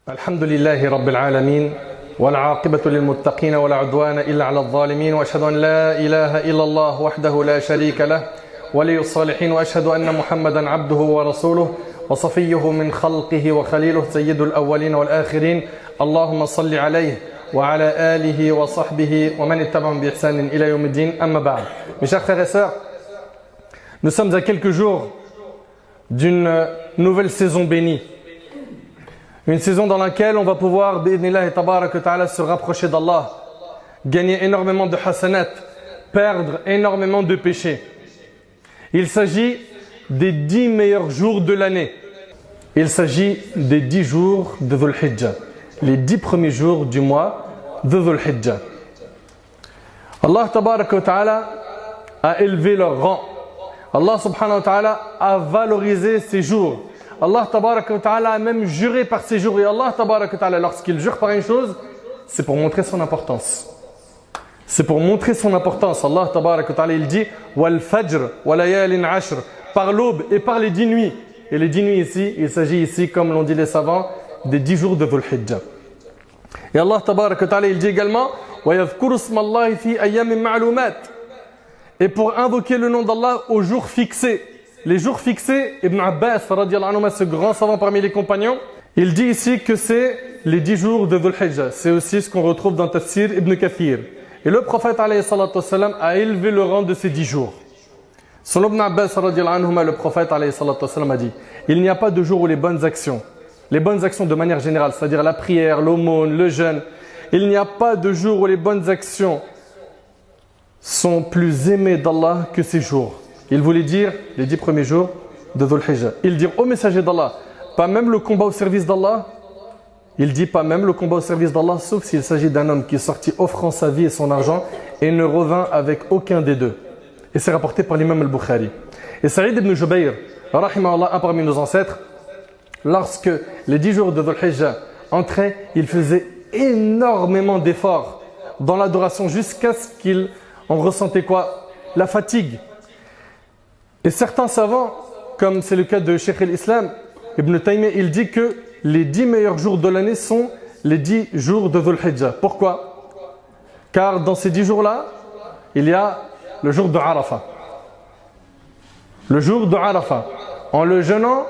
الحمد لله رب العالمين والعاقبة للمتقين ولا عدوان إلا على الظالمين وأشهد أن لا إله إلا الله وحده لا شريك له ولي الصالحين وأشهد أن محمدا عبده ورسوله وصفيه من خلقه وخليله سيد الأولين والآخرين اللهم صل عليه وعلى آله وصحبه ومن اتبعهم بإحسان إلى يوم الدين أما بعد. Mes chers frères et sœurs, nous sommes à quelques jours d'une nouvelle saison bénie. Une saison dans laquelle on va pouvoir, bi'idhnillah tabarak wa ta'ala, se rapprocher d'Allah, gagner énormément de hasanat, perdre énormément de péchés. Il s'agit des 10 meilleurs jours de l'année. Il s'agit des 10 jours de Dhul Hijjah, les 10 premiers jours du mois de Dhul Hijjah. Allah tabarak wa ta'ala a élevé leur rang. Allah subhanahu wa ta'ala a valorisé ces jours. Allah tabaraka wa ta'ala a même juré par ces jours. Et Allah tabaraka wa ta'ala, lorsqu'il jure par une chose, c'est pour montrer son importance. C'est pour montrer son importance. Allah tabaraka wa ta'ala, il dit wal fajr wa layalin ashr, par l'aube et par les 10 nuits. Et les 10 nuits ici, il s'agit ici, comme l'ont dit les savants, des 10 jours de Dhul Hijjah. Et Allah tabaraka wa ta'ala, il dit également wa yadhkuru ismallahi fi ayyamin ma'lumat, et pour invoquer le nom d'Allah aux jours fixés. Les jours fixés, Ibn Abbas, radiallahu anhu, ce grand savant parmi les compagnons, il dit ici que c'est les 10 jours de Dhul Hijjah. C'est aussi ce qu'on retrouve dans Tafsir Ibn Kathir. Et le prophète alayhi salatu wassalam a élevé le rang de ces 10 jours. Selon Ibn Abbas, radiallahu anhu, le prophète alayhi salatu wassalam a dit il n'y a pas de jour où les bonnes actions de manière générale, c'est-à-dire la prière, l'aumône, le jeûne, il n'y a pas de jour où les bonnes actions sont plus aimées d'Allah que ces jours. Il voulait dire les 10 premiers jours de Dhul Hijjah. Il dit au messager d'Allah, pas même le combat au service d'Allah. Il dit pas même le combat au service d'Allah, sauf s'il s'agit d'un homme qui est sorti offrant sa vie et son argent et ne revint avec aucun des deux. Et c'est rapporté par l'imam al-Bukhari. Et Saïd ibn Jubayr, rahimahullah, un parmi nos ancêtres, lorsque les 10 jours de Dhul Hijjah entraient, il faisait énormément d'efforts dans l'adoration jusqu'à ce qu'il en ressentait quoi? La fatigue. Et certains savants, comme c'est le cas de Cheikh al-Islam, Ibn Taymiyyah, il dit que les 10 meilleurs jours de l'année sont les 10 jours de Dhul Hijjah. Pourquoi? Car dans ces 10 jours-là, il y a le jour de Arafah. Le jour de Arafah. En le jeûnant,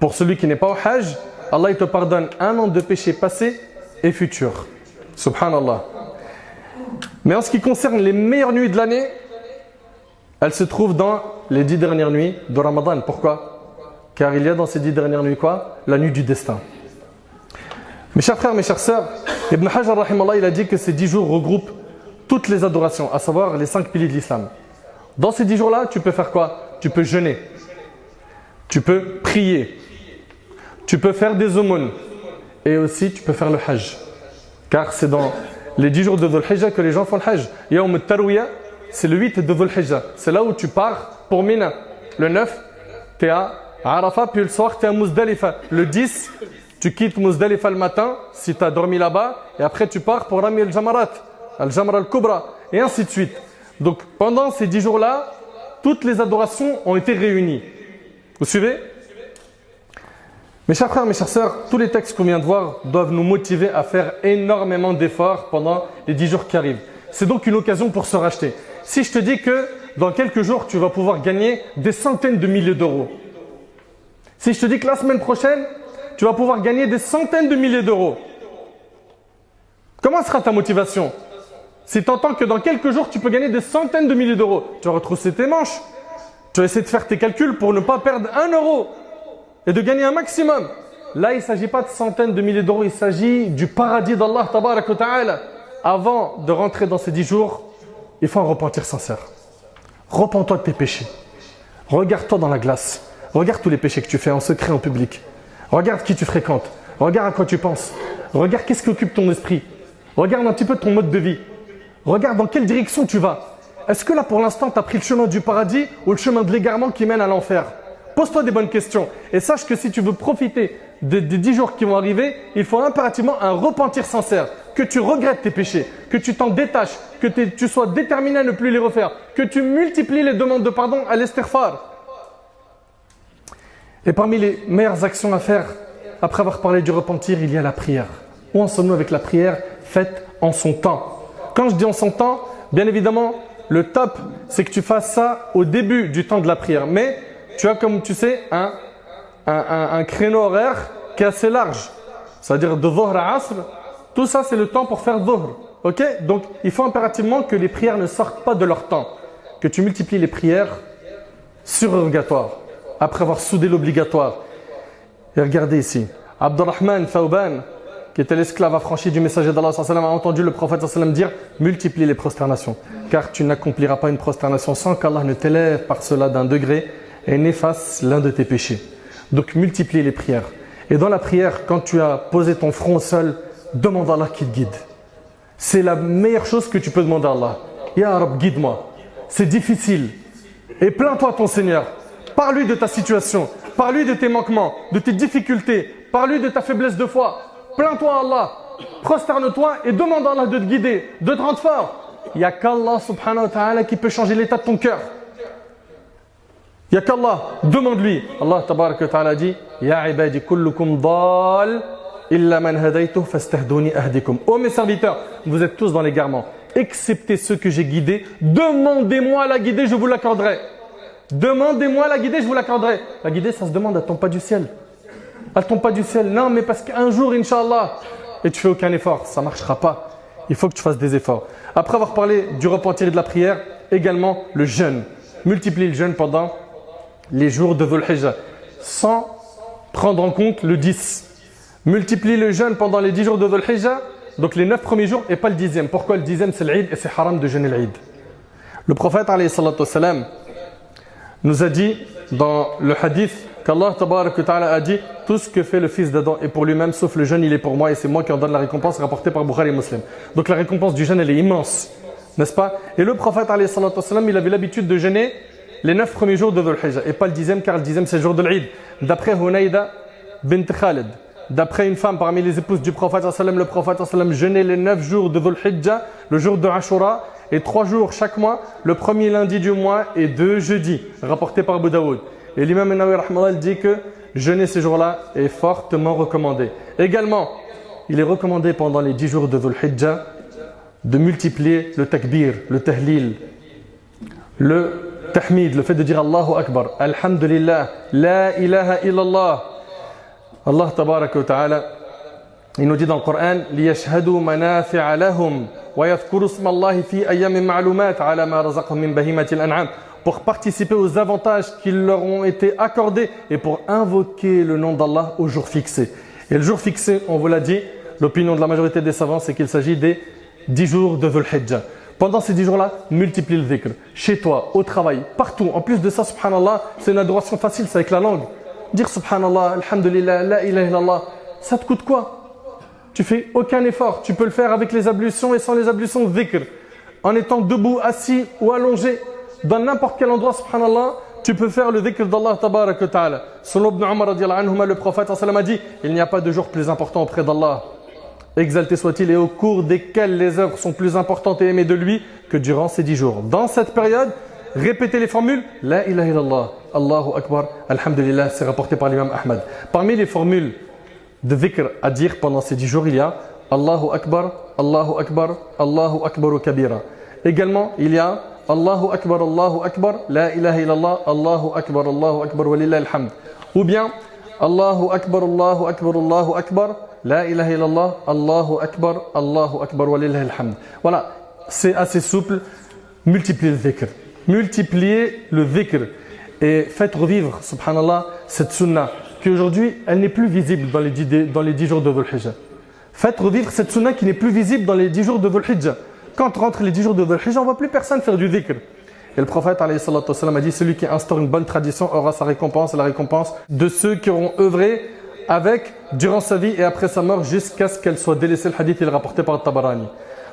pour celui qui n'est pas au Hajj, Allah il te pardonne 1 an de péché passé et futur. Subhanallah. Mais en ce qui concerne les meilleures nuits de l'année, elles se trouvent dans les 10 dernières nuits de Ramadan. Pourquoi? Car il y a dans ces 10 dernières nuits quoi? La nuit du destin. Mes chers frères, mes chères sœurs, Ibn Hajar rahimallah, il a dit que ces 10 jours regroupent toutes les adorations, à savoir les 5 piliers de l'islam. Dans ces 10 jours-là, tu peux faire quoi? Tu peux jeûner, tu peux prier, tu peux faire des aumônes et aussi tu peux faire le hajj. Car c'est dans les 10 jours de Dhul Hijjah que les gens font le hajj. Yawm al-Tarwiyah, c'est le 8 de Dhul Hijjah. C'est là où tu pars pour Mina. Le 9, tu es à Arafah, puis le soir, tu es à Muzdalifa. Le 10, tu quittes Muzdalifa le matin, si tu as dormi là-bas, et après tu pars pour Rami al-Jamarat, al-Jamra al-Kubra, et ainsi de suite. Donc pendant ces 10 jours-là, toutes les adorations ont été réunies. Vous suivez? Mes chers frères, mes chères sœurs, tous les textes qu'on vient de voir doivent nous motiver à faire énormément d'efforts pendant les 10 jours qui arrivent. C'est donc une occasion pour se racheter. Si je te dis que dans quelques jours, tu vas pouvoir gagner des centaines de milliers d'euros. Si je te dis que la semaine prochaine, tu vas pouvoir gagner des centaines de milliers d'euros. Comment sera ta motivation? Si tu entends que dans quelques jours, tu peux gagner des centaines de milliers d'euros, tu vas retrousser tes manches. Tu vas essayer de faire tes calculs pour ne pas perdre 1 euro et de gagner un maximum. Là, il ne s'agit pas de centaines de milliers d'euros, il s'agit du paradis d'Allah tabarak wa ta'ala. Avant de rentrer dans ces 10 jours, il faut un repentir sincère. Repens-toi de tes péchés. Regarde-toi dans la glace. Regarde tous les péchés que tu fais en secret, en public. Regarde qui tu fréquentes. Regarde à quoi tu penses. Regarde qu'est-ce qui occupe ton esprit. Regarde un petit peu ton mode de vie. Regarde dans quelle direction tu vas. Est-ce que là, pour l'instant, tu as pris le chemin du paradis ou le chemin de l'égarement qui mène à l'enfer? Pose-toi des bonnes questions. Et sache que si tu veux profiter des 10 jours qui vont arriver, il faut impérativement un repentir sincère. Que tu regrettes tes péchés, que tu t'en détaches, que tu sois déterminé à ne plus les refaire, que tu multiplies les demandes de pardon à l'istighfar. Et parmi les meilleures actions à faire après avoir parlé du repentir, il y a la prière. Où en sommes-nous avec la prière faite en son temps? Quand je dis en son temps, bien évidemment, le top, c'est que tu fasses ça au début du temps de la prière. Mais tu as, comme tu sais, un créneau horaire qui est assez large. C'est-à-dire de Dhuhr à Asr, tout ça c'est le temps pour faire Dhuhr. Ok? Donc il faut impérativement que les prières ne sortent pas de leur temps. Que tu multiplies les prières surrogatoires, après avoir soudé l'obligatoire. Et regardez ici, Abdurrahman Thawban, qui était l'esclave affranchi du messager d'Allah, a entendu le prophète dire « Multiplie les prosternations, car tu n'accompliras pas une prosternation sans qu'Allah ne t'élève par cela d'un degré et n'efface l'un de tes péchés. » Donc multiplie les prières. Et dans la prière, quand tu as posé ton front au sol, demande à Allah qu'il te guide. C'est la meilleure chose que tu peux demander à Allah. « Ya Rab, guide-moi. » C'est difficile. Et plains-toi à ton Seigneur. Parle-lui de ta situation. Parle-lui de tes manquements, de tes difficultés. Parle-lui de ta faiblesse de foi. Plains-toi à Allah. Prosterne-toi et demande à Allah de te guider, de te rendre fort. Il n'y a qu'Allah subhanahu wa ta'ala qui peut changer l'état de ton cœur. Il n'y a qu'Allah. Demande-lui. Allah tabarak wa ta'ala dit « Ya ibadi kullukum dal illa man hadaytuh fastahduni ahdikum » Oh mes serviteurs, vous êtes tous dans l'égarement. Excepté ceux que j'ai guidés, demandez-moi la guider, je vous l'accorderai. Demandez-moi la guider, je vous l'accorderai. La guider, ça se demande, elle tombe pas du ciel. Elle tombe pas du ciel. Non, mais parce qu'un jour, Inch'Allah, et tu fais aucun effort, ça ne marchera pas. Il faut que tu fasses des efforts. Après avoir parlé du repentir et de la prière, également le jeûne. Multiplie le jeûne pendant les jours de Dhul Hijjah, sans prendre en compte le 10. Multiplie le jeûne pendant les 10 jours de Dhul Hijjah, donc les 9 premiers jours et pas le 10e. Pourquoi le 10e? C'est l'Eid et c'est haram de jeûner l'Eid. Le prophète alayhi salatu wassalam nous a dit dans le hadith qu'Allah tabarak wa ta'ala a dit « Tout ce que fait le fils d'Adam est pour lui-même, sauf le jeûne, il est pour moi et c'est moi qui en donne la récompense, rapportée par Bukhari et Muslim. » Donc la récompense du jeûne, elle est immense, n'est-ce pas? Et le prophète alayhi salatu wassalam, il avait l'habitude de jeûner les 9 premiers jours de Dhul Hijjah et pas le 10e, car le 10e c'est le jour de l'Eid. D'après Hunaïda bint Khalid, d'après une femme parmi les épouses du prophète, le prophète jeûnait les 9 jours de Dhul Hijjah, le jour de Ashura, et 3 jours chaque mois, le premier lundi du mois et 2 jeudis, rapporté par Abu Daoud. Et l'imam Nawawi rahmallah dit que jeûner ces jours-là est fortement recommandé. Également, il est recommandé pendant les 10 jours de Dhul Hijjah de multiplier le takbir, le tahlil, le tahmid, le fait de dire Allahu Akbar, Alhamdulillah, La ilaha illallah. Allah tabaraka wa ta'ala, il nous dit dans le Coran لِيَشْهَدُوا مَنَافِعَ لَهُمْ وَيَذْكُرُوا اسْمَ اللَّهِ فِي أَيَّامٍ مَعْلُومَاتٍ عَلَى مَا رَزَقَهُم مِّن بَهِيمَةِ الْأَنْعَامِ, pour participer aux avantages qui leur ont été accordés et pour invoquer le nom d'Allah au jour fixé. Et le jour fixé, on vous l'a dit, l'opinion de la majorité des savants, c'est qu'il s'agit des 10 jours de Dhul Hijjah. Pendant ces 10 jours-là, multiplie le dhikr. Chez toi, au travail, partout. En plus de ça, subhanallah, c'est une adoration facile, c'est avec la langue. Dire subhanallah, alhamdulillah, la ilaha illallah, ça te coûte quoi? Tu fais aucun effort. Tu peux le faire avec les ablutions et sans les ablutions dhikr. En étant debout, assis ou allongé, dans n'importe quel endroit, subhanallah, tu peux faire le dhikr d'Allah tabarak wa ta'ala. Selon Ibn Umar radiyallahu anhuma, le prophète a dit, il n'y a pas de jour plus important auprès d'Allah, exalté soit-il, et au cours desquels les œuvres sont plus importantes et aimées de lui que durant ces 10 jours. Dans cette période, répétez les formules La ilaha illallah, Allahu Akbar, Alhamdulillah, c'est rapporté par l'imam Ahmad. Parmi les formules de dhikr à dire pendant ces 10 jours, il y a Allahu Akbar, Allahu Akbar, Allahu Akbar kabira. Également, il y a Allahu Akbar, La ilaha illallah, Allahu Akbar, walillah alhamd. Ou bien Allahu Akbar, Allahu Akbar, Allahu Akbar, La ilaha illallah, Allahu Akbar, walillah alhamd. Voilà, c'est assez souple. Multipliez le dhikr. Multipliez le dhikr. Et faites revivre, subhanallah, cette sunna qui aujourd'hui, elle n'est plus visible dans les 10 jours de Dhul Hijjah. Faites revivre cette sunna qui n'est plus visible dans les 10 jours de Dhul Hijjah. Quand rentre les 10 jours de Dhul Hijjah, on ne voit plus personne faire du dhikr. Et le prophète alayhi salatu wassalam, a dit, celui qui instaure une bonne tradition aura sa récompense, la récompense de ceux qui auront œuvré avec durant sa vie et après sa mort jusqu'à ce qu'elle soit délaissée. Le hadith il est rapporté par Tabarani.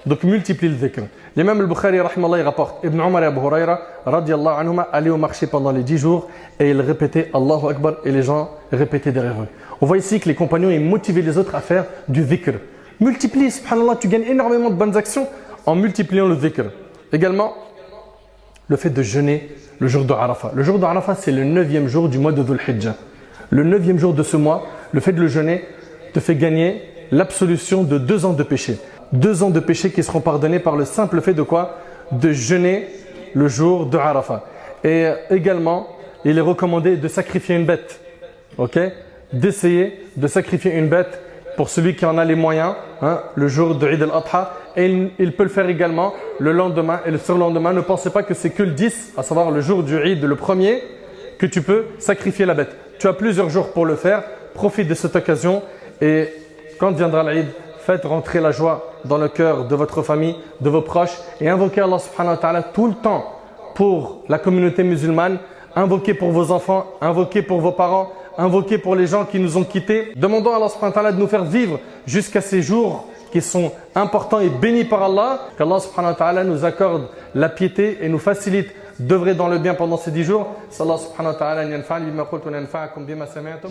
Donc multiplie le dhikr. L'imam al-Bukhari rahimallah, il rapporte Ibn Umar et Abu Huraira radiyallahu anhuma allaient au marché pendant les 10 jours et ils répétaient Allahu Akbar et les gens répétaient derrière eux. On voit ici que les compagnons ils motivaient les autres à faire du dhikr. Multiplie, subhanallah, tu gagnes énormément de bonnes actions en multipliant le dhikr. Également, le fait de jeûner le jour de Arafat. Le jour de Arafat, c'est le 9e jour du mois de Dhul Hijjah. Le 9e jour de ce mois, le fait de le jeûner te fait gagner l'absolution de 2 ans de péché. 2 ans de péché qui seront pardonnés par le simple fait de quoi? De jeûner le jour de Arafat. Et également, il est recommandé de sacrifier une bête. Ok? D'essayer de sacrifier une bête pour celui qui en a les moyens, le jour de Eid al-Adha. Et il peut le faire également le lendemain et le surlendemain. Ne pensez pas que c'est que le 10, à savoir le jour du Eid, le premier, que tu peux sacrifier la bête. Tu as plusieurs jours pour le faire. Profite de cette occasion et quand viendra l'Eid, faites rentrer la joie dans le cœur de votre famille, de vos proches et invoquez Allah subhanahu wa ta'ala tout le temps pour la communauté musulmane, invoquez pour vos enfants, invoquez pour vos parents, invoquez pour les gens qui nous ont quittés. Demandons à Allah subhanahu wa ta'ala de nous faire vivre jusqu'à ces jours qui sont importants et bénis par Allah, qu'Allah subhanahu wa ta'ala nous accorde la piété et nous facilite d'œuvrer dans le bien pendant ces 10 jours. Sallallahu subhanahu wa ta'ala yanfa'ani bima qultu wa yanfa'akum bima sami'tum.